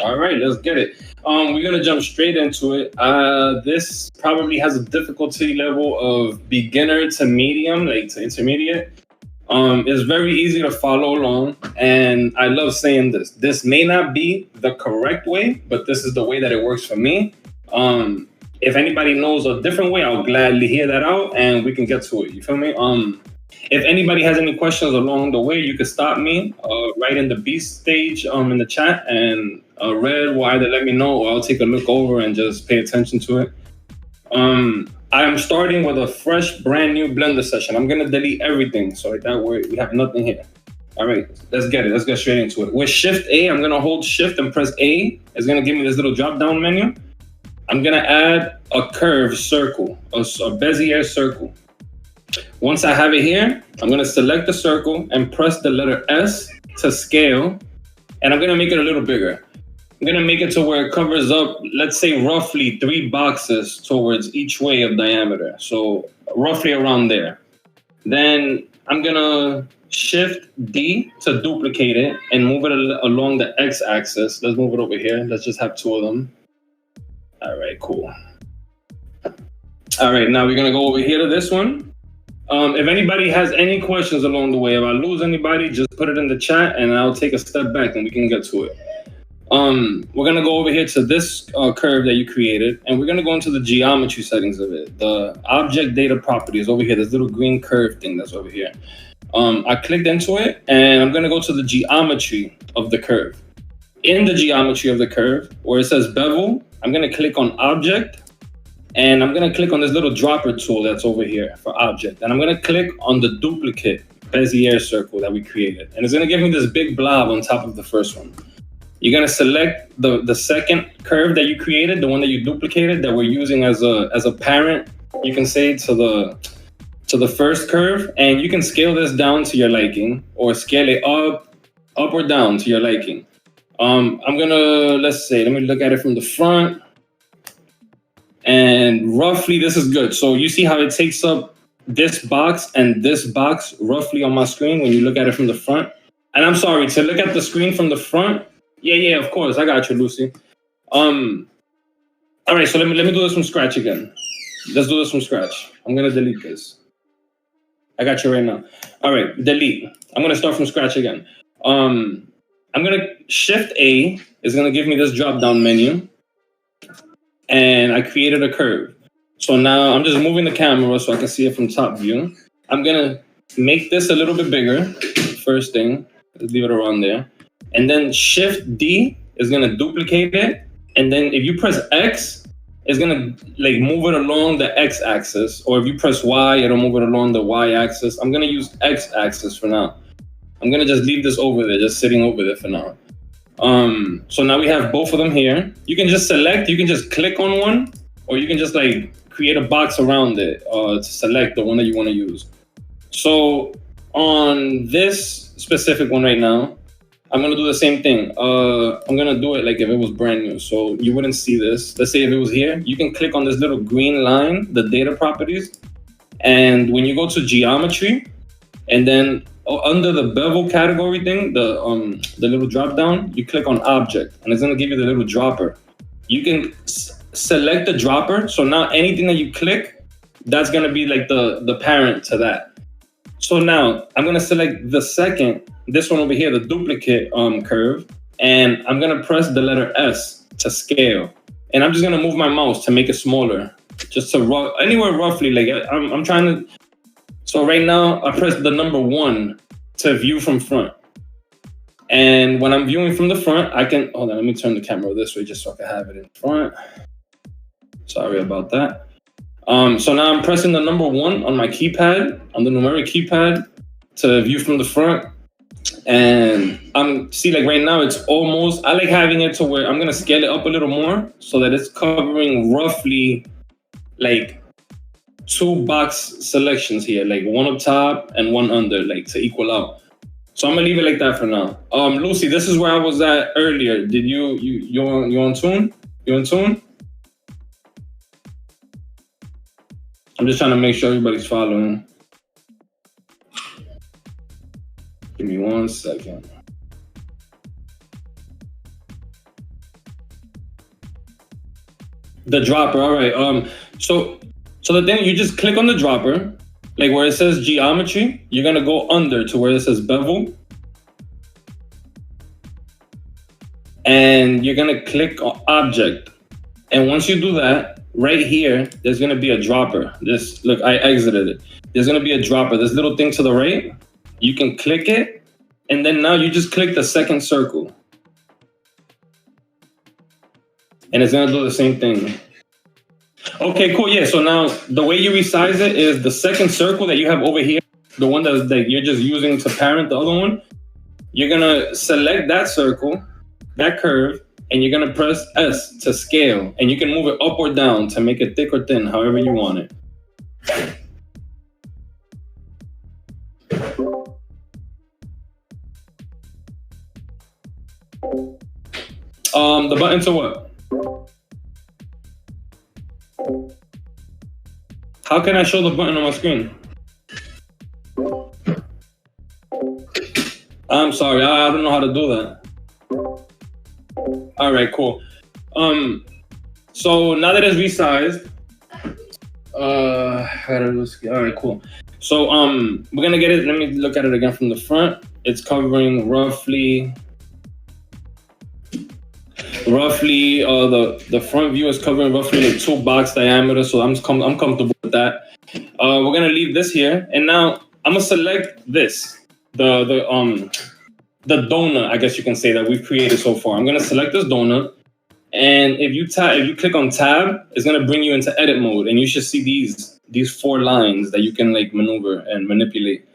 All right, let's get it. We're gonna jump straight into it. This probably has a difficulty level of beginner to medium, like to intermediate. It's very easy to follow along, and I love saying this. This may not be the correct way, but this is the way that it works for me. If anybody knows a different way, I'll gladly hear that out, and we can get to it. You feel me? If anybody has any questions along the way, you can stop me right in the beast stage in the chat, and Red will either let me know or I'll take a look over and just pay attention to it. I'm starting with a fresh, brand new Blender session. I'm gonna delete everything, so like that way we have nothing here. All right, let's get it. Let's get straight into it. With Shift A, I'm gonna hold Shift and press A. It's gonna give me this little drop-down menu. I'm gonna add a curved circle, a Bezier circle. Once I have it here, I'm gonna select the circle and press the letter S to scale, and I'm gonna make it a little bigger. I'm gonna make it to where it covers up, let's say roughly 3 boxes towards each way of diameter. So roughly around there. Then I'm gonna Shift D to duplicate it and move it along the X axis. Let's move it over here. Let's just have 2 of them. All right, cool. All right, now we're gonna go over here to this one. If anybody has any questions along the way, if I lose anybody, just put it in the chat and I'll take a step back and we can get to it. We're gonna go over here to this curve that you created, and we're gonna go into the geometry settings of it. The object data properties over here, this little green curve thing that's over here. I clicked into it, and I'm gonna go to the geometry of the curve. In the geometry of the curve, where it says bevel, I'm gonna click on object, and I'm gonna click on this little dropper tool that's over here for object, and I'm gonna click on the duplicate Bezier circle that we created, and it's gonna give me this big blob on top of the first one. You're gonna select the second curve that you created, the one that you duplicated, that we're using as a parent, you can say, to the first curve, and you can scale this down to your liking, or scale it up or down to your liking. I'm gonna, let me look at it from the front, and roughly this is good. So you see how it takes up this box and this box roughly on my screen when you look at it from the front. And I'm sorry, to look at the screen from the front, yeah, of course, I got you, Lucy. All right, so let me do this from scratch again. Let's do this from scratch. I'm gonna delete this. I got you right now. All right, delete. I'm gonna start from scratch again. I'm gonna Shift A is gonna give me this drop-down menu, and I created a curve. So now I'm just moving the camera so I can see it from top view. I'm gonna make this a little bit bigger. First thing, let's leave it around there. And then Shift D is gonna duplicate it. And then if you press X, it's gonna like move it along the X axis. Or if you press Y, it'll move it along the Y axis. I'm gonna use X axis for now. I'm gonna just leave this over there, just sitting over there for now. So now we have both of them here. You can just select, you can just click on one, or you can just like create a box around it to select the one that you wanna use. So on this specific one right now, I'm gonna do the same thing. I'm gonna do it like if it was brand new, so you wouldn't see this. Let's say if it was here, you can click on this little green line, the data properties, and when you go to geometry, and then under the bevel category thing, the little drop down, you click on object, and it's gonna give you the little dropper. You can select the dropper, so now anything that you click, that's gonna be like the parent to that. So now I'm gonna select the second, this one over here, the duplicate curve, and I'm gonna press the letter S to scale. And I'm just gonna move my mouse to make it smaller, just to anywhere roughly, like I'm trying to, so right now I press the number 1 to view from front. And when I'm viewing from the front, I can, hold on, let me turn the camera this way just so I can have it in front. Sorry about that. So now I'm pressing the number 1 on my keypad, on the numeric keypad, to view from the front. And see, like right now it's almost, I like having it to where I'm gonna scale it up a little more so that it's covering roughly like 2 box selections here, like 1 up top and 1 under, like to equal out. So I'm gonna leave it like that for now. Lucy, this is where I was at earlier. Did you on tune? You on tune? I'm just trying to make sure everybody's following. Give me 1 second. The dropper, all right. So the thing, you just click on the dropper, like where it says geometry, you're gonna go under to where it says bevel. And you're gonna click on object. And once you do that, right here, there's gonna be a dropper. This, look, I exited it. There's gonna be a dropper, this little thing to the right. You can click it, and then now you just click the second circle. And it's gonna do the same thing. Okay, cool, yeah, so now the way you resize it is the second circle that you have over here, the one that you're just using to parent the other one, you're gonna select that circle, that curve, and you're gonna press S to scale, and you can move it up or down to make it thick or thin, however you want it. The button to what? How can I show the button on my screen? I'm sorry, I don't know how to do that. All right, cool. So now that it's resized, all right, cool. So we're gonna get it. Let me look at it again from the front. It's covering roughly. The front view is covering roughly like 2 box diameter. So I'm comfortable with that. We're gonna leave this here, and now I'm gonna select this, the donut, I guess you can say, that we've created so far. I'm gonna select this donut, and if you click on tab, it's gonna bring you into edit mode, and you should see these 4 lines that you can like maneuver and manipulate.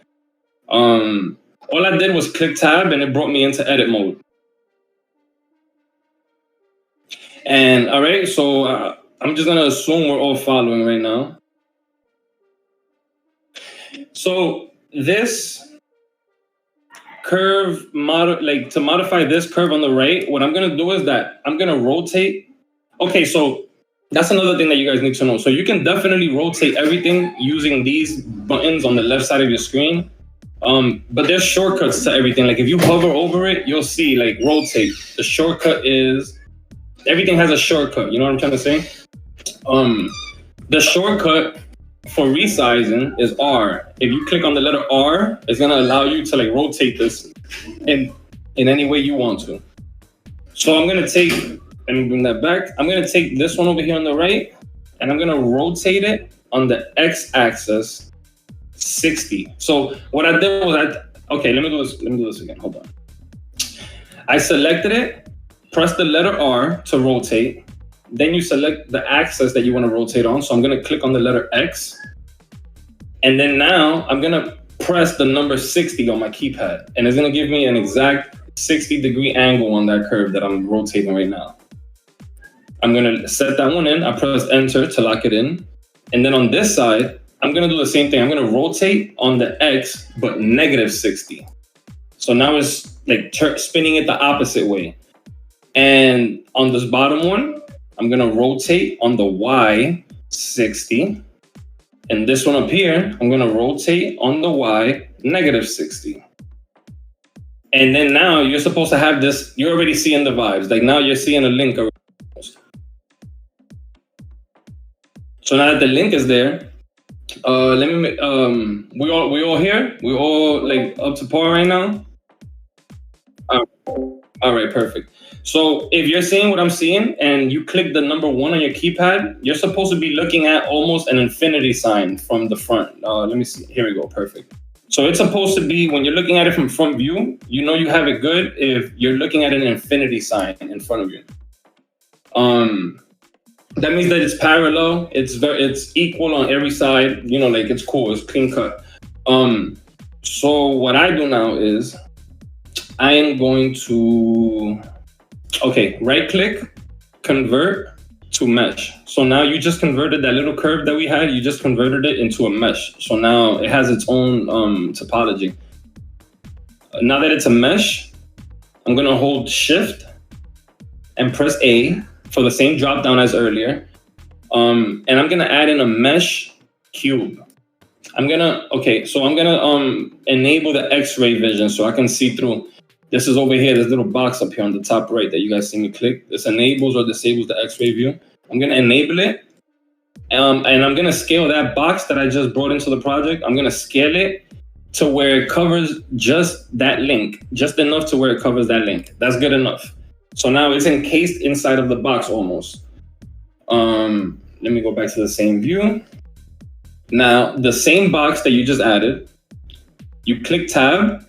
All I did was click tab, and it brought me into edit mode. And all right, so I'm just gonna assume we're all following right now. So this curve to modify this curve on the right, what I'm gonna do is that I'm gonna rotate. Okay, so that's another thing that you guys need to know. So you can definitely rotate everything using these buttons on the left side of your screen. But there's shortcuts to everything. Like if you hover over it, you'll see like rotate. The shortcut is, everything has a shortcut. You know what I'm trying to say? The shortcut for resizing is R. If you click on the letter R, it's gonna allow you to like rotate this in any way you want to. So I'm gonna take, let me bring that back. I'm gonna take this one over here on the right, and I'm gonna rotate it on the X-axis 60. So what I did was okay, let me do this again, hold on. I selected it, press the letter R to rotate. Then you select the axis that you want to rotate on. So I'm going to click on the letter X. And then now I'm going to press the number 60 on my keypad. And it's going to give me an exact 60-degree angle on that curve that I'm rotating right now. I'm going to set that one in. I press enter to lock it in. And then on this side, I'm going to do the same thing. I'm going to rotate on the X, but -60. So now it's like spinning it the opposite way. And on this bottom one, I'm gonna rotate on the Y 60. And this one up here, I'm gonna rotate on the Y -60. And then now you're supposed to have this, you're already seeing the vibes. Like now you're seeing a link already. So now that the link is there, let me make, we all here? We all like up to par right now? All right, perfect. So if you're seeing what I'm seeing and you click the number 1 on your keypad, you're supposed to be looking at almost an infinity sign from the front. Let me see. Here we go. Perfect. So it's supposed to be, when you're looking at it from front view, you know you have it good if you're looking at an infinity sign in front of you. That means that it's parallel. It's equal on every side. You know, like it's cool. It's clean cut. So what I do now is I am going to, okay, right click, convert to mesh. So now you just converted that little curve that we had, you just converted it into a mesh. So now it has its own topology. Now that it's a mesh, I'm gonna hold Shift and press A for the same drop down as earlier. And I'm gonna add in a mesh cube. I'm gonna enable the X-ray vision so I can see through. This is over here, this little box up here on the top right that you guys see me click. This enables or disables the X-ray view. I'm gonna enable it. And I'm gonna scale that box that I just brought into the project. I'm gonna scale it to where it covers just that link, just enough to where it covers that link. That's good enough. So now it's encased inside of the box almost. Let me go back to the same view. Now, the same box that you just added, you click tab,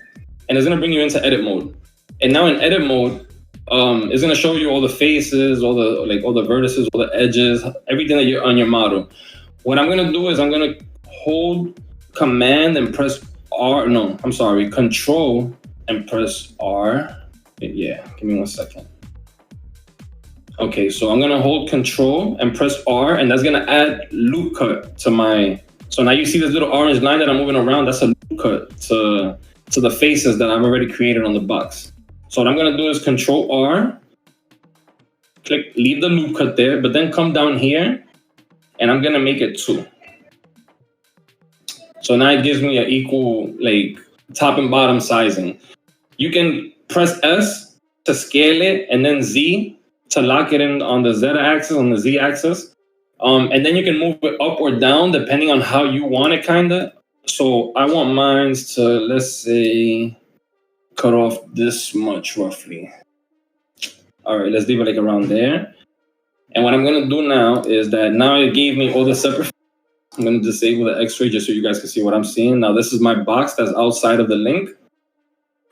and it's gonna bring you into edit mode. And now in edit mode, it's gonna show you all the faces, all the vertices, all the edges, everything that you're on your model. What I'm gonna do is I'm gonna hold Command and press R. No, I'm sorry, Control and press R. Yeah, give me 1 second. Okay, so I'm gonna hold Control and press R, and that's gonna add loop cut to my. So now you see this little orange line that I'm moving around. That's a loop cut to the faces that I've already created on the box. So what I'm gonna do is Control R, click, leave the loop cut there, but then come down here, and I'm gonna make it 2. So now it gives me an equal like top and bottom sizing. You can press S to scale it, and then Z to lock it in on the Z axis, on the Z axis. And then you can move it up or down depending on how you want it, kinda. So I want mine to, let's say, cut off this much roughly. All right, let's leave it like around there. And what I'm gonna do now is that now it gave me all the separate. I'm gonna disable the X-ray just so you guys can see what I'm seeing. Now this is my box that's outside of the link.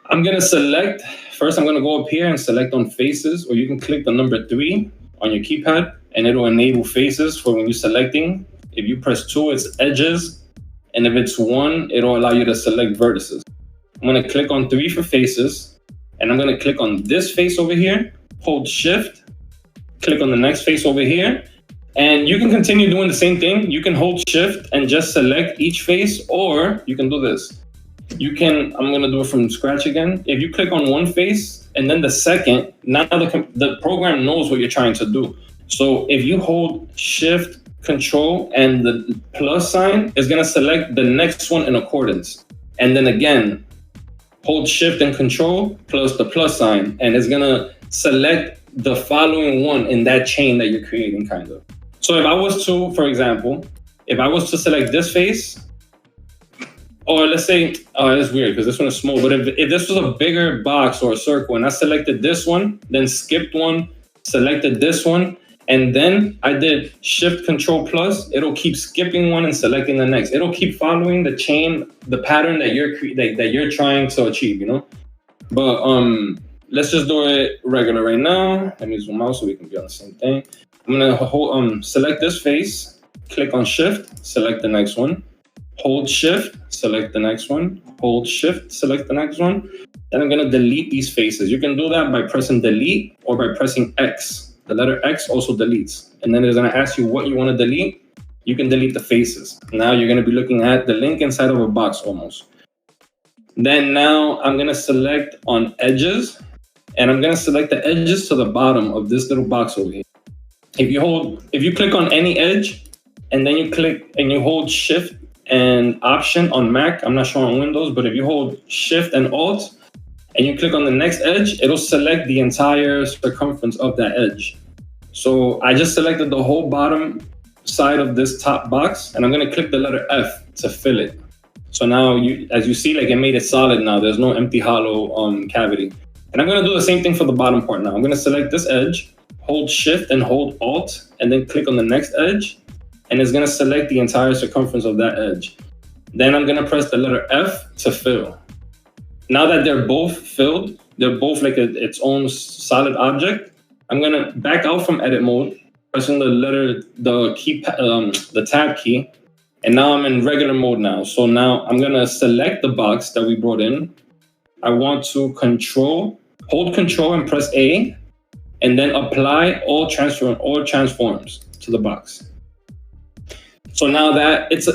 I'm gonna select, first I'm gonna go up here and select on faces, or you can click the number 3 on your keypad and it'll enable faces for when you're selecting. If you press 2, it's edges. And if it's 1, it'll allow you to select vertices. I'm gonna click on 3 for faces, and I'm gonna click on this face over here, hold Shift, click on the next face over here, and you can continue doing the same thing. You can hold Shift and just select each face, or you can do this. You can, I'm gonna do it from scratch again. If you click on one face and then the second, now the program knows what you're trying to do. So if you hold Shift, Control, and the plus sign, it's gonna select the next one in accordance. And then again, hold Shift and Control plus the plus sign, and it's gonna select the following one in that chain that you're creating, kind of. So if I was to, for example, if I was to select this face, or let's say, it's weird because this one is small, but if this was a bigger box or a circle and I selected this one, then skipped one, selected this one, and then I did Shift Control plus, it'll keep skipping one and selecting the next. It'll keep following the chain, the pattern that you're trying to achieve, you know? But let's just do it regular right now. Let me zoom out so we can be on the same thing. I'm gonna select this face, click on Shift, select the next one, hold Shift, select the next one, hold Shift, select the next one. Then I'm gonna delete these faces. You can do that by pressing delete or by pressing X. The letter X also deletes. And then it's gonna ask you what you wanna delete. You can delete the faces. Now you're gonna be looking at the link inside of a box almost. Then now I'm gonna select on edges, and I'm gonna select the edges to the bottom of this little box over here. If you click on any edge, and then you click and you hold Shift and Option on Mac, I'm not sure on Windows, but if you hold Shift and Alt, and you click on the next edge, it'll select the entire circumference of that edge. So I just selected the whole bottom side of this top box, and I'm gonna click the letter F to fill it. So now, as you see, like it made it solid now. There's no empty hollow cavity. And I'm gonna do the same thing for the bottom part now. I'm gonna select this edge, hold Shift and hold Alt, and then click on the next edge, and it's gonna select the entire circumference of that edge. Then I'm gonna press the letter F to fill. Now that they're both filled, they're both like its own solid object, I'm gonna back out from edit mode, pressing the tab key, and now I'm in regular mode now. So now I'm gonna select the box that we brought in. I want to hold Control and press A, and then apply all transforms to the box. So now that it's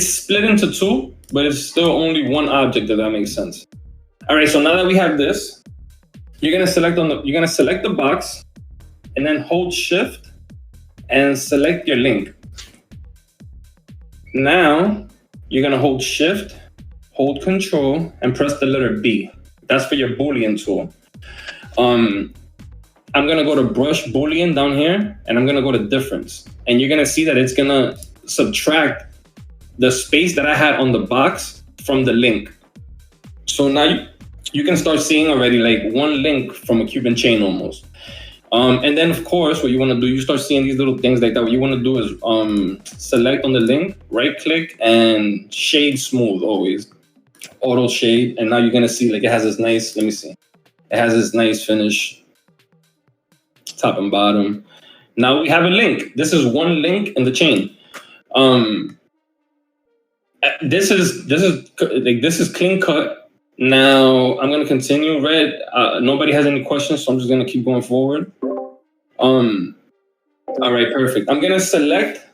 split into 2, but it's still only one object, if that makes sense. All right, so now that we have this, you're gonna select the box, and then hold Shift and select your link. Now you're gonna hold Shift, hold Control, and press the letter B. That's for your Boolean tool. I'm gonna go to brush Boolean down here, and I'm gonna go to difference. And you're gonna see that it's gonna subtract the space that I had on the box from the link. So now you can start seeing already like one link from a Cuban chain almost. And then of course, what you wanna do, you start seeing these little things like that. What you wanna do is select on the link, right click, and shade smooth always. Auto shade, and now you're gonna see like it has this nice, let me see. It has this nice finish, top and bottom. Now we have a link. This is one link in the chain. This is clean cut. Now I'm gonna continue. Red. Nobody has any questions, so I'm just gonna keep going forward. All right, perfect. I'm gonna select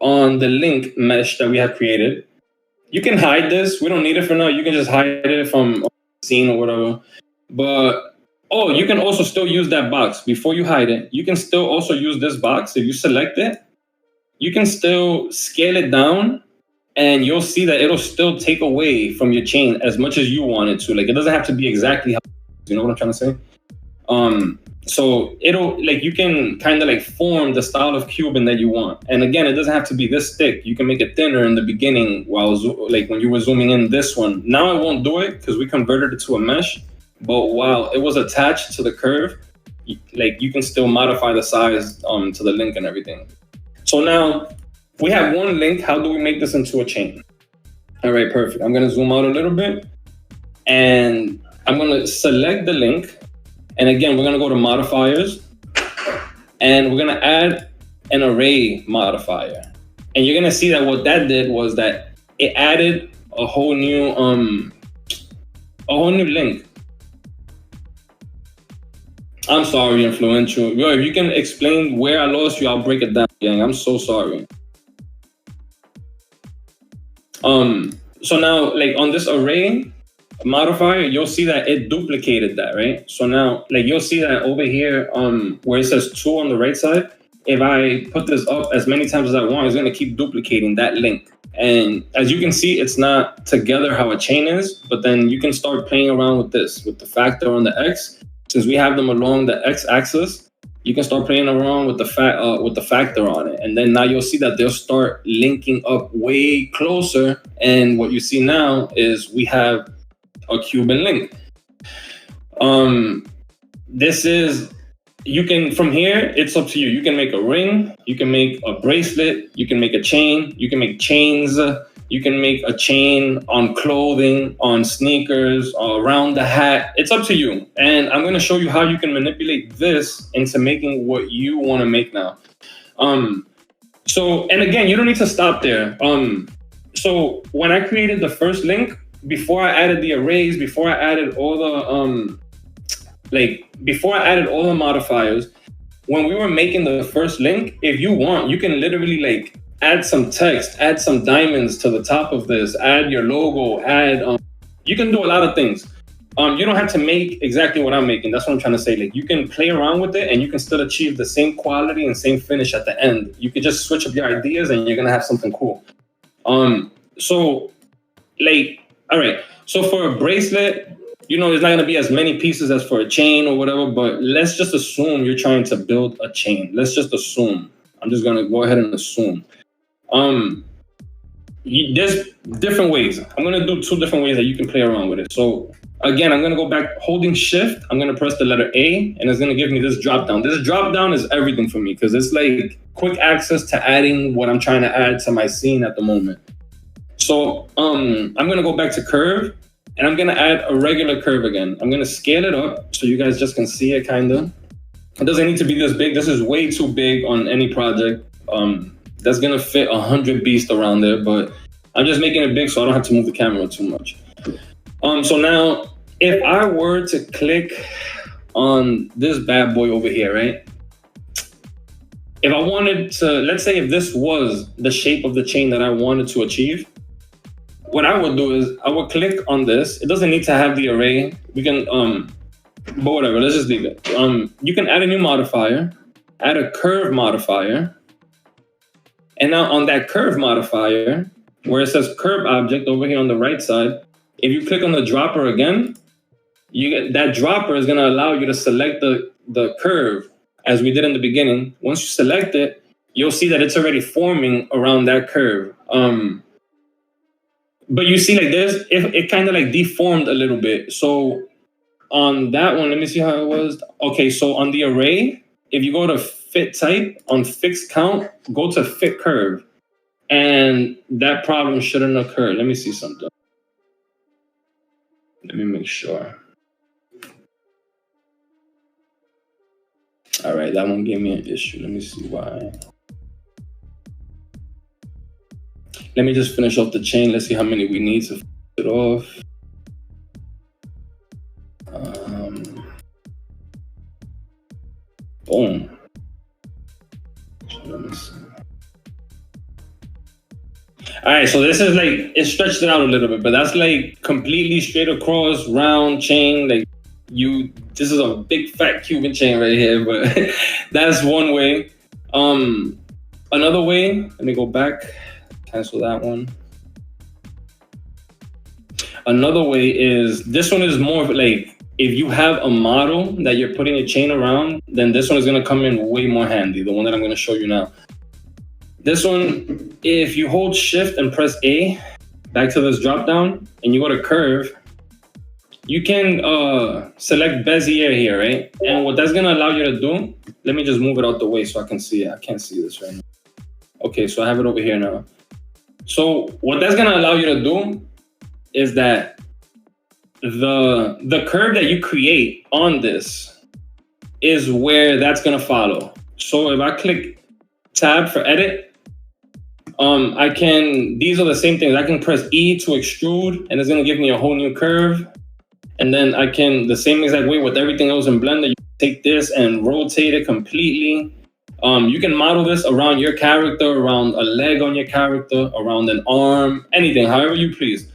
on the link mesh that we have created. You can hide this. We don't need it for now. You can just hide it from scene or whatever. But you can also still use that box before you hide it. You can still also use this box. If you select it, you can still scale it down, and you'll see that it'll still take away from your chain as much as you want it to. Like, it doesn't have to be exactly how, you know what I'm trying to say? So it'll, like, you can kind of like form the style of Cuban that you want. And again, it doesn't have to be this thick. You can make it thinner in the beginning while like when you were zooming in this one. Now I won't do it because we converted it to a mesh. But while it was attached to the curve, you can still modify the size to the link and everything. So now we have one link. How do we make this into a chain? All right, perfect. I'm gonna zoom out a little bit, and I'm gonna select the link. And again, we're gonna go to modifiers, and we're gonna add an array modifier. And you're gonna see that what that did was that it added a whole new link. I'm sorry, influential. Yo, if you can explain where I lost you, I'll break it down, gang. I'm so sorry. So now, like on this array modifier, you'll see that it duplicated that, right? So now, like you'll see that over here, where it says 2 on the right side, if I put this up as many times as I want, it's gonna keep duplicating that link. And as you can see, it's not together how a chain is, but then you can start playing around with this, with the factor on the X. Since we have them along the X axis, you can start playing around with the factor on it. And then now you'll see that they'll start linking up way closer. And what you see now is we have a Cuban link. You can, from here, it's up to you. You can make a ring, you can make a bracelet, you can make a chain, you can make chains, you can make a chain on clothing, on sneakers, around the hat. It's up to you. And I'm gonna show you how you can manipulate this into making what you wanna make now. So, and again, you don't need to stop there. So when I created the first link, before I added the arrays, before I added all the, before I added all the modifiers, when we were making the first link, if you want, you can literally add some text, add some diamonds to the top of this, add your logo, you can do a lot of things. You don't have to make exactly what I'm making. That's what I'm trying to say. Like, you can play around with it and you can still achieve the same quality and same finish at the end. You could just switch up your ideas and you're gonna have something cool. All right, so for a bracelet, it's not going to be as many pieces as for a chain or whatever, but let's just assume you're trying to build a chain. Let's just assume. I'm just going to go ahead and assume. There's different ways. I'm going to do 2 different ways that you can play around with it. So again, I'm going to go back, holding shift. I'm going to press the letter A, and it's going to give me this drop down. This drop down is everything for me because it's like quick access to adding what I'm trying to add to my scene at the moment. So I'm going to go back to curve, and I'm going to add a regular curve again. I'm going to scale it up so you guys just can see it kind of. It doesn't need to be this big. This is way too big on any project. That's going to fit 100 beasts around there, but I'm just making it big so I don't have to move the camera too much. So now, if I were to click on this bad boy over here, right? If I wanted to, let's say if this was the shape of the chain that I wanted to achieve, what I would do is I would click on this. It doesn't need to have the array. We can, but whatever, let's just leave it. You can add a new modifier, add a curve modifier. And now on that curve modifier, where it says curve object over here on the right side, if you click on the dropper again, you get that dropper is going to allow you to select the curve as we did in the beginning. Once you select it, you'll see that it's already forming around that curve. But you see, like it kind of like deformed a little bit. So on that one, let me see how it was. Okay, so on the array, if you go to fit type on fixed count, go to fit curve, and that problem shouldn't occur. Let me see something. Let me make sure. All right, that one gave me an issue. Let me see why. Let me just finish off the chain. Let's see how many we need to finish it off. Boom. So let me see. All right, so this is like, it stretched it out a little bit, but that's like completely straight across round chain. Like this is a big fat Cuban chain right here, but that's one way. Another way, let me go back, cancel that one. Another way is, this one is more of like, if you have a model that you're putting a chain around, then this one is gonna come in way more handy, the one that I'm gonna show you now. This one, if you hold shift and press A, back to this drop down, and you go to curve, you can select Bezier here, right? And what that's gonna allow you to do, let me just move it out the way so I can see it. I can't see this right now. Okay, so I have it over here now. So what that's gonna allow you to do is that the curve that you create on this is where that's gonna follow. So if I click tab for edit, these are the same things. I can press E to extrude, and it's gonna give me a whole new curve. And then I can, the same exact way with everything else in Blender, you take this and rotate it completely. You can model this around your character, around a leg on your character, around an arm, anything, however you please.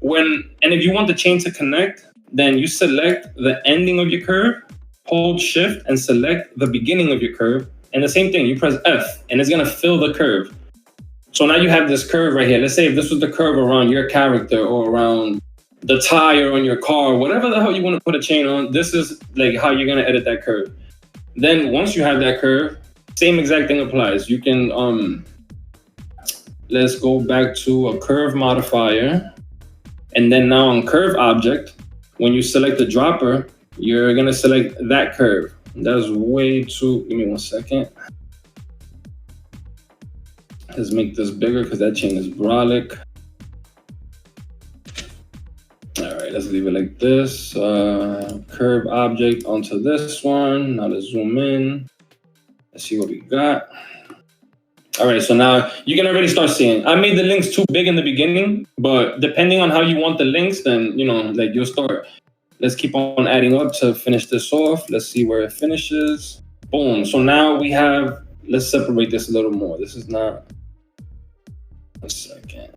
And if you want the chain to connect, then you select the ending of your curve, hold shift and select the beginning of your curve. And the same thing, you press F and it's gonna fill the curve. So now you have this curve right here. Let's say if this was the curve around your character or around the tire on your car, whatever the hell you want to put a chain on, this is like how you're gonna edit that curve. Then once you have that curve, same exact thing applies. You can, let's go back to a curve modifier. And then now on curve object, when you select the dropper, you're gonna select that curve. That's way too, give me 1 second. Let's make this bigger because that chain is brolic. All right, let's leave it like this. Curve object onto this one. Now let's zoom in. Let's see what we got. All right, so now you can already start seeing. I made the links too big in the beginning, but depending on how you want the links, then, you know, like you'll start. Let's keep on adding up to finish this off. Let's see where it finishes. Boom. So now we have, let's separate this a little more. This is not, 1 second.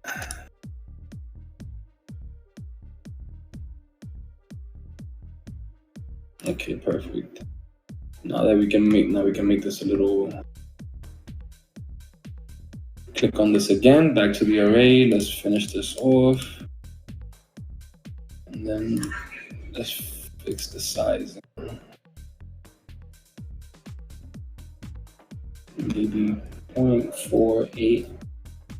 Okay, perfect. Now we can make this a little, click on this again, back to the array. Let's finish this off. And then let's fix the size. Maybe 0.48,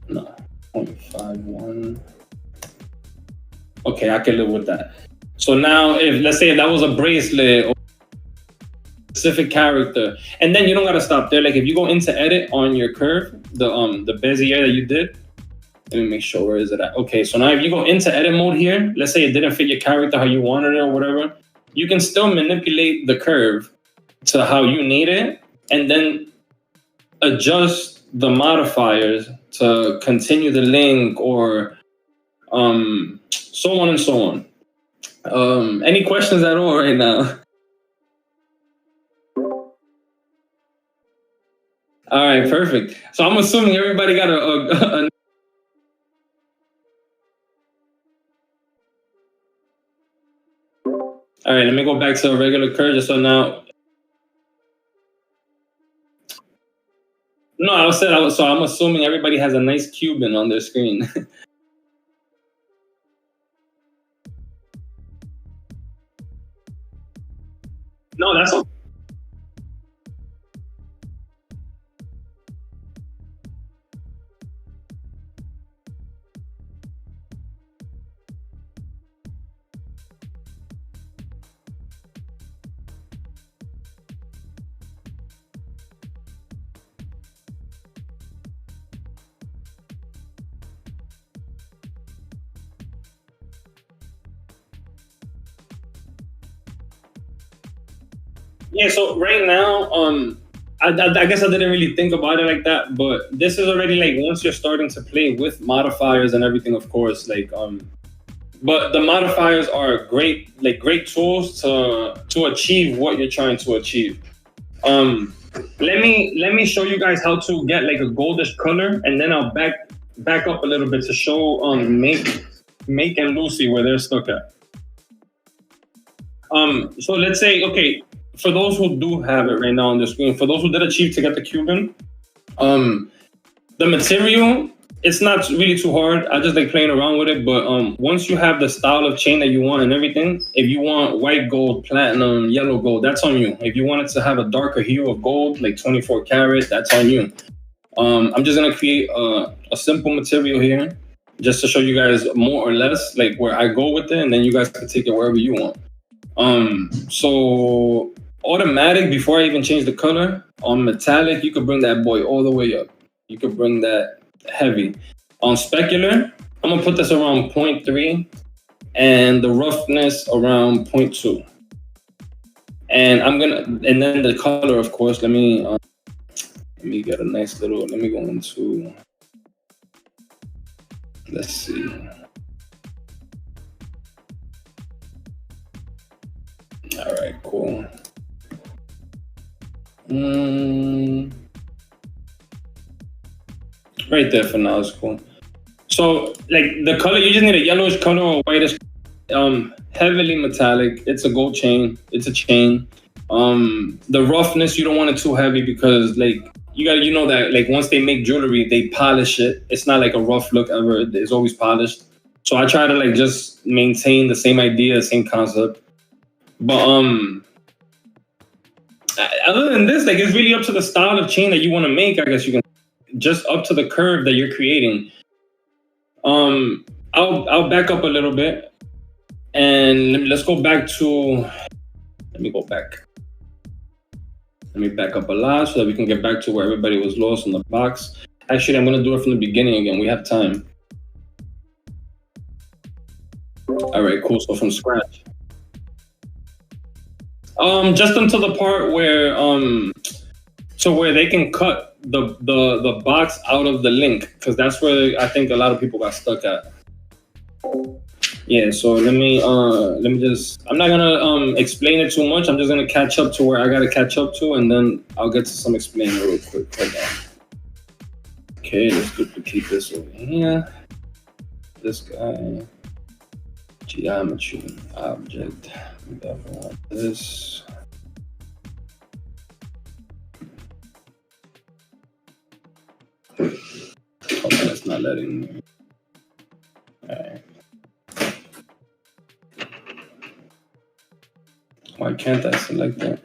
no, 0.51. Okay, I can live with that. So now if, let's say if that was a bracelet or specific character, and then you don't gotta stop there. Like if you go into edit on your curve, the Bezier that you did, let me make sure, where is it at? Okay, so now if you go into edit mode here, let's say it didn't fit your character how you wanted it or whatever, you can still manipulate the curve to how you need it, and then adjust the modifiers to continue the link or so on and so on. Any questions at all right now? All right, perfect. So I'm assuming everybody got a all right, let me go back to a regular curve just so now. No, so I'm assuming everybody has a nice Cuban on their screen. No, that's okay. Yeah, so right now, I guess I didn't really think about it like that, but this is already like once you're starting to play with modifiers and everything, of course, like but the modifiers are great, like great tools to achieve what you're trying to achieve. Um, let me show you guys how to get like a goldish color, and then I'll back up a little bit to show make and Lucy where they're stuck at. So let's say, okay, for those who do have it right now on the screen, for those who did achieve to get the Cuban, um, the material, it's not really too hard. I just like playing around with it. But once you have the style of chain that you want and everything, if you want white gold, platinum, yellow gold, that's on you. If you want it to have a darker hue of gold, like 24 karat, that's on you. I'm just gonna create a simple material here, just to show you guys more or less like where I go with it, and then you guys can take it wherever you want. So automatic, before I even change the color, on metallic, you could bring that boy all the way up. You could bring that heavy. On specular, I'm gonna put this around 0.3 and the roughness around 0.2. And and then the color, of course, let me get a nice little, let me go into, let's see. All right, cool. Right there for now is cool. So like the color, you just need a yellowish color or whitish, heavily metallic. It's a gold chain. It's a chain. The roughness, you don't want it too heavy because like you know that like once they make jewelry, they polish it. It's not like a rough look ever. It's always polished. So I try to like just maintain the same idea, same concept. But other than this, like it's really up to the style of chain that you want to make. I guess you can just up to the curve that you're creating. I'll back up a little bit, and let's go back to. Let me go back. Let me back up a lot so that we can get back to where everybody was lost in the box. Actually, I'm gonna do it from the beginning again. We have time. All right, cool. So from scratch. Just until the part where so where they can cut the box out of the link, because that's where I think a lot of people got stuck at. Yeah, so let me just, I'm not gonna explain it too much. I'm just gonna catch up to where I gotta catch up to, and then I'll get to some explaining real quick. Hold on. Okay, let's duplicate this over here. This guy, geometry, object, we want this. Oh, that's not letting me. All right. Why can't I select that?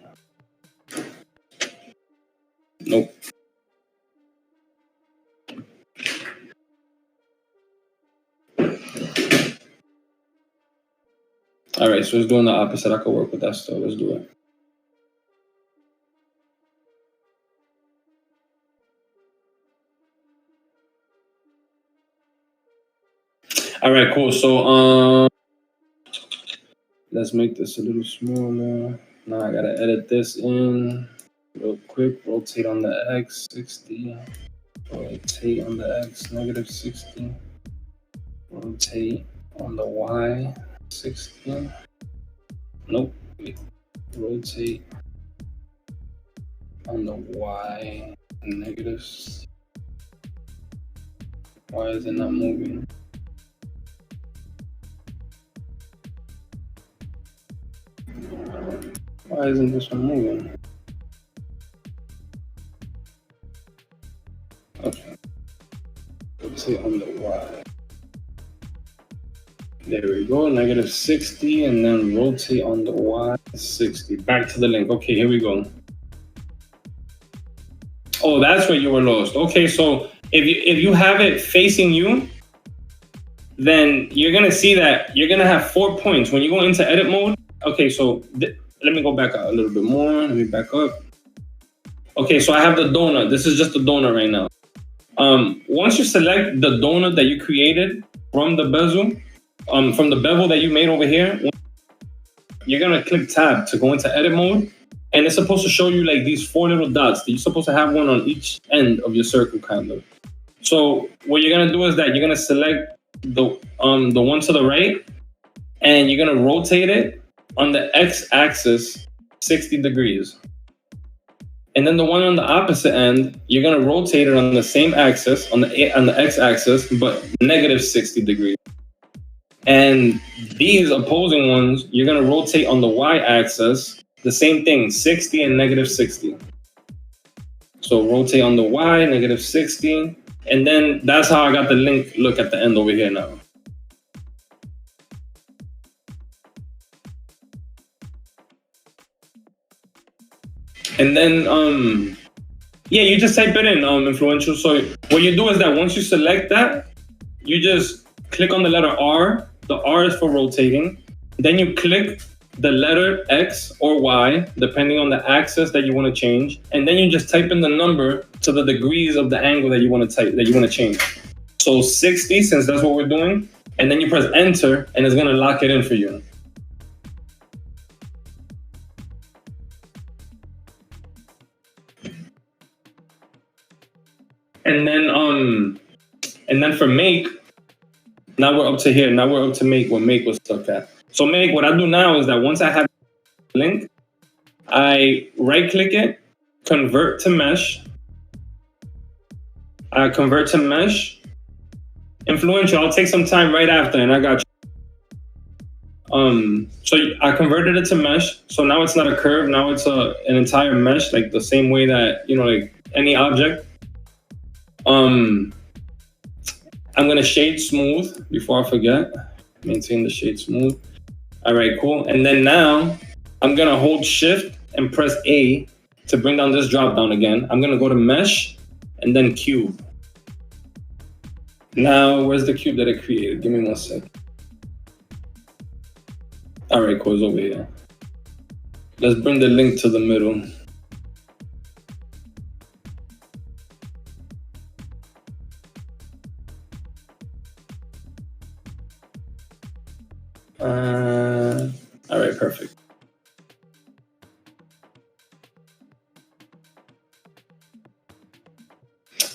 Nope. All right, so it's doing the opposite. I could work with that still. Let's do it. All right, cool. So let's make this a little smaller. Now I gotta edit this in real quick. Rotate on the X 60. Rotate on the X -60. Rotate on the Y 60. Nope. Rotate on the Y negative. Why is it not moving? Why isn't this one moving? Okay. Rotate on the Y. There we go, negative 60, and then rotate on the Y, 60. Back to the link. Okay, here we go. Oh, that's where you were lost. Okay, so if you have it facing you, then you're gonna see that you're gonna have 4 points. When you go into edit mode, okay, so let me go back a little bit more. Let me back up. Okay, so I have the donut. This is just the donut right now. Once you select the donut that you created from the bezel, from the bevel that you made over here, you're gonna click tab to go into edit mode, and it's supposed to show you like these 4 little dots. You're supposed to have one on each end of your circle, kind of. So what you're gonna do is that you're gonna select the one to the right, and you're gonna rotate it on the x-axis 60 degrees. And then the one on the opposite end, you're gonna rotate it on the same axis, on the x-axis, but negative 60 degrees. And these opposing ones, you're gonna rotate on the y-axis, the same thing, 60 and negative 60. So rotate on the y, negative 60, and then that's how I got the link look at the end over here now. And then, yeah, you just type it in, influential. So what you do is that once you select that, you just click on the letter R. The R is for rotating. Then you click the letter X or Y, depending on the axis that you want to change. And then you just type in the number to the degrees of the angle that you want to change. So 60, since that's what we're doing. And then you press enter, and it's going to lock it in for you. And then for make, now we're up to here. Now we're up to make, what make was stuck at. So make, what I do now is that once I have the link, I right click it, convert to mesh. I convert to mesh. Influential, I'll take some time right after, and I got you. So I converted it to mesh. So now it's not a curve. Now it's an entire mesh, like the same way that, like any object. I'm gonna shade smooth before I forget. Maintain the shade smooth. All right, cool. And then now I'm gonna hold shift and press A to bring down this drop down again. I'm gonna go to mesh and then cube. Now, where's the cube that I created? Give me 1 second. All right, cool, it's over here. Let's bring the link to the middle. All right, perfect.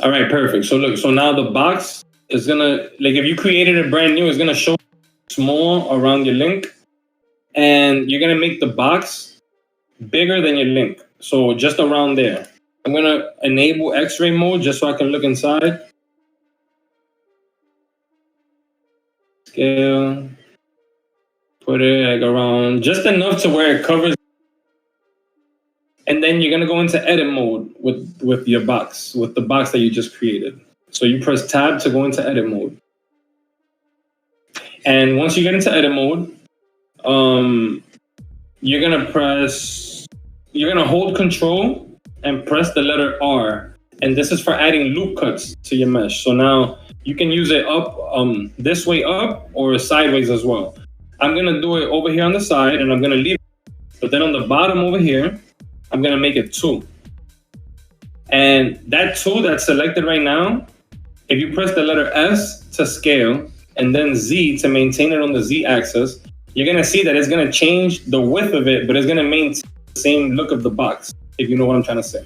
All right, perfect. So look, so now the box is gonna, like if you created it brand new, it's gonna show small around your link, and you're gonna make the box bigger than your link. So just around there. I'm gonna enable X-ray mode just so I can look inside. Scale. Put it like around just enough to where it covers. And then you're gonna go into edit mode with your box, with the box that you just created. So you press tab to go into edit mode. And once you get into edit mode, you're gonna hold control and press the letter R. And this is for adding loop cuts to your mesh. So now you can use it up, this way up or sideways as well. I'm gonna do it over here on the side, and I'm gonna leave it. But then on the bottom over here, I'm gonna make it 2. And that 2 that's selected right now, if you press the letter S to scale, and then Z to maintain it on the Z axis, you're gonna see that it's gonna change the width of it, but it's gonna maintain the same look of the box, if you know what I'm trying to say.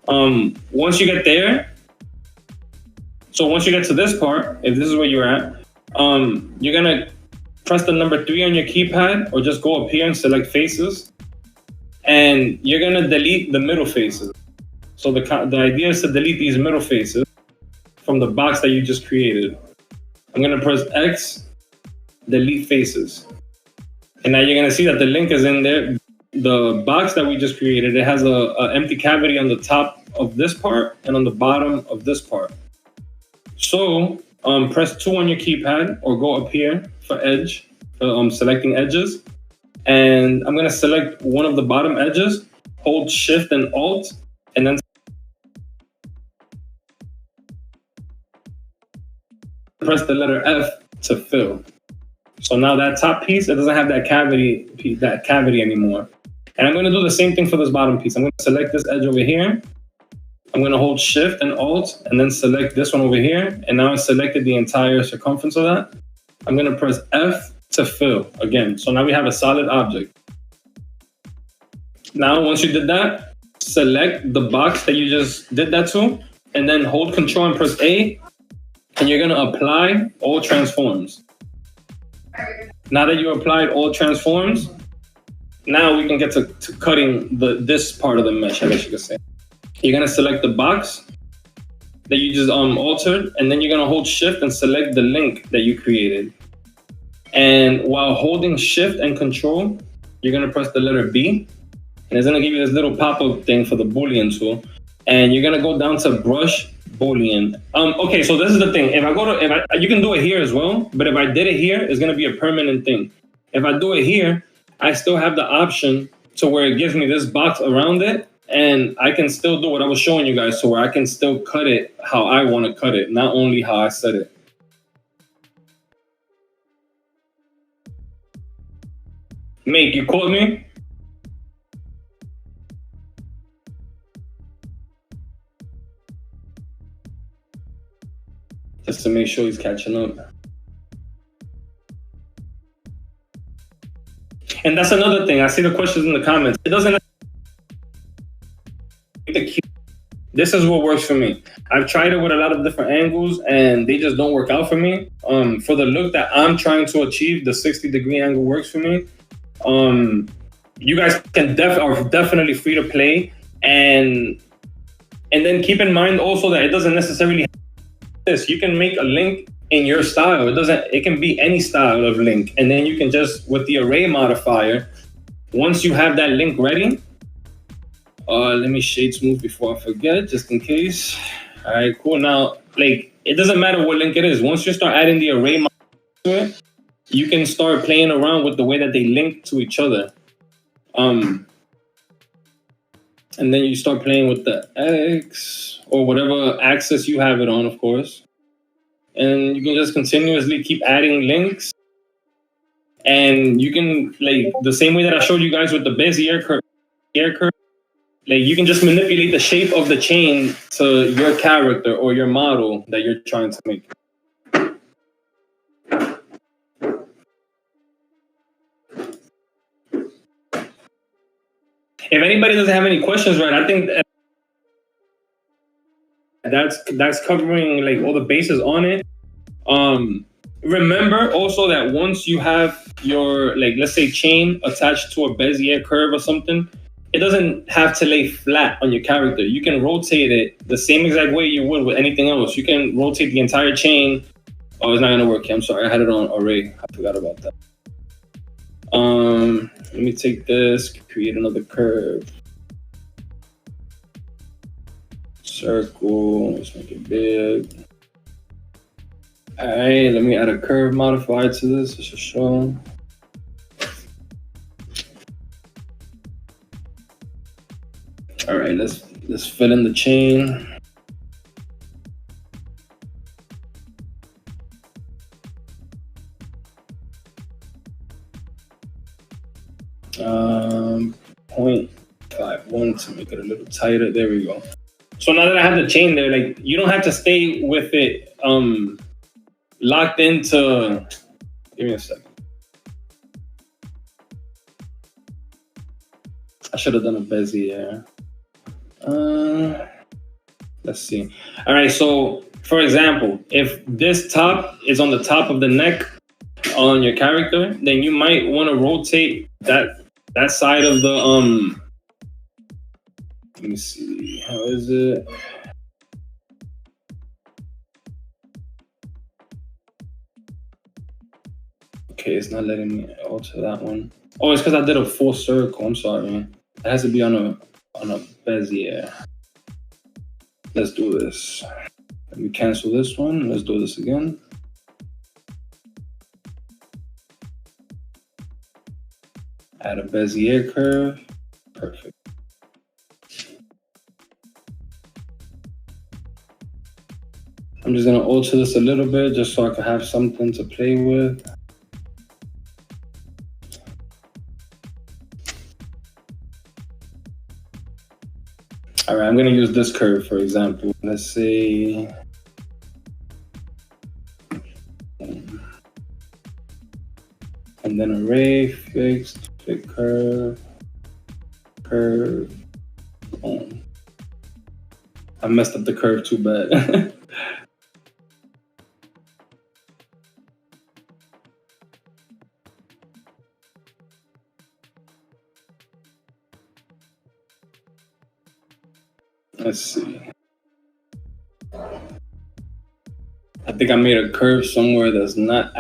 Once you get there, so once you get to this part, if this is where you're at, you're gonna press the number 3 on your keypad, or just go up here and select faces. And you're gonna delete the middle faces. So the idea is to delete these middle faces from the box that you just created. I'm gonna press X, delete faces. And now you're gonna see that the link is in there. The box that we just created, it has a empty cavity on the top of this part and on the bottom of this part. So press 2 on your keypad, or go up here for edge, for selecting edges. And I'm gonna select one of the bottom edges, hold Shift and Alt, and then press the letter F to fill. So now that top piece, it doesn't have that cavity anymore. And I'm gonna do the same thing for this bottom piece. I'm gonna select this edge over here. I'm gonna hold Shift and Alt, and then select this one over here. And now I selected the entire circumference of that. I'm gonna press F to fill again. So now we have a solid object. Now, once you did that, select the box that you just did that to, and then hold Control and press A, and you're gonna apply all transforms. Now that you applied all transforms, now we can get to cutting this part of the mesh, I guess you could say. You're gonna select the box that you just altered, and then you're gonna hold Shift and select the link that you created. And while holding Shift and Control, you're gonna press the letter B, and it's gonna give you this little pop-up thing for the Boolean tool. And you're gonna go down to Brush Boolean. Okay, so this is the thing. You can do it here as well, but if I did it here, it's gonna be a permanent thing. If I do it here, I still have the option to where it gives me this box around it, and I can still do what I was showing you guys, so where I can still cut it how I want to cut it, not only how I set it. Mate, you caught me? Just to make sure he's catching up. And that's another thing. I see the questions in the comments. It doesn't. This is what works for me. I've tried it with a lot of different angles, and they just don't work out for me. For the look that I'm trying to achieve, the 60-degree angle works for me. You guys are definitely free to play, and then keep in mind also that it doesn't necessarily have this. You can make a link in your style. It can be any style of link, and then you can just, with the array modifier, once you have that link ready, let me shade smooth before I forget, just in case. All right, cool. Now, it doesn't matter what link it is. Once you start adding the array modifier to it, you can start playing around with the way that they link to each other. And then you start playing with the X or whatever axis you have it on, of course. And you can just continuously keep adding links. And you can, the same way that I showed you guys with the Bezier curve, you can just manipulate the shape of the chain to your character or your model that you're trying to make. If anybody doesn't have any questions, right, I think that's covering all the bases on it. Remember also that once you have your, let's say, chain attached to a Bezier curve or something, it doesn't have to lay flat on your character. You can rotate it the same exact way you would with anything else. You can rotate the entire chain. Oh, it's not gonna work. I'm sorry, I had it on array. I forgot about that. Let me take this, create another curve. Circle, let's make it big. All right, let me add a curve modifier to this just to show. All right, let's fill in the chain. .51 to make it a little tighter. There we go. So now that I have the chain there, you don't have to stay with it locked into. Give me a second. I should have done a Bezier. Let's see. All right, so for example, if this top is on the top of the neck on your character, then you might want to rotate that side of the let me see, how is it? Okay, it's not letting me alter that one. Oh, it's because I did a full circle. I'm sorry. It has to be on a Bezier. Let's do this. Let me cancel this one. Let's do this again. Add a Bezier curve. Perfect. I'm just gonna alter this a little bit just so I can have something to play with. All right, I'm gonna use this curve, for example. Let's say, and then array, fixed, fit curve, boom. I messed up the curve too bad. Let's see. I think I made a curve somewhere that's not.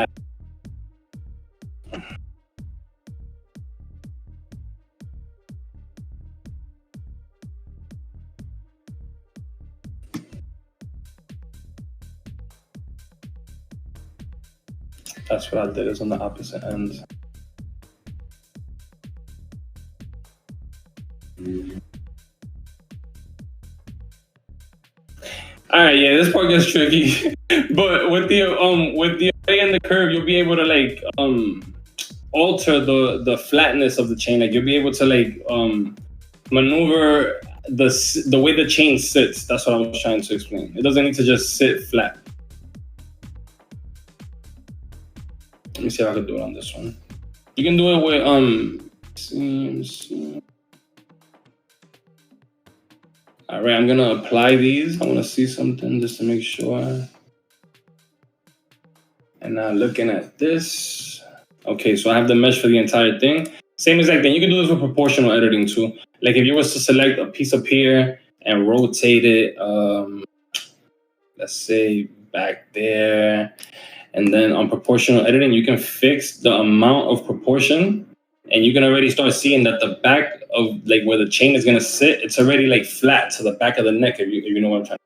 That's what I did, is on the opposite end. All right, yeah, this part gets tricky, but with the array and the curve, you'll be able to like alter the flatness of the chain. Like you'll be able to like maneuver the way the chain sits. That's what I was trying to explain. It doesn't need to just sit flat. Let me see if I can do it on this one. You can do it with all right, I'm gonna apply these. I want to see something just to make sure. And now looking at this. Okay, so I have the mesh for the entire thing. Same exact thing. You can do this with proportional editing too. Like if you was to select a piece up here and rotate it, let's say back there, and then on proportional editing, you can fix the amount of proportion, and you can already start seeing that the back of like where the chain is gonna sit, it's already like flat to the back of the neck, if you know what I'm trying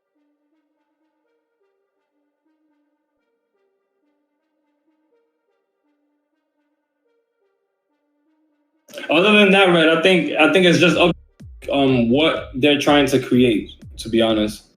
to. Other than that, right, I think it's just up what they're trying to create, to be honest.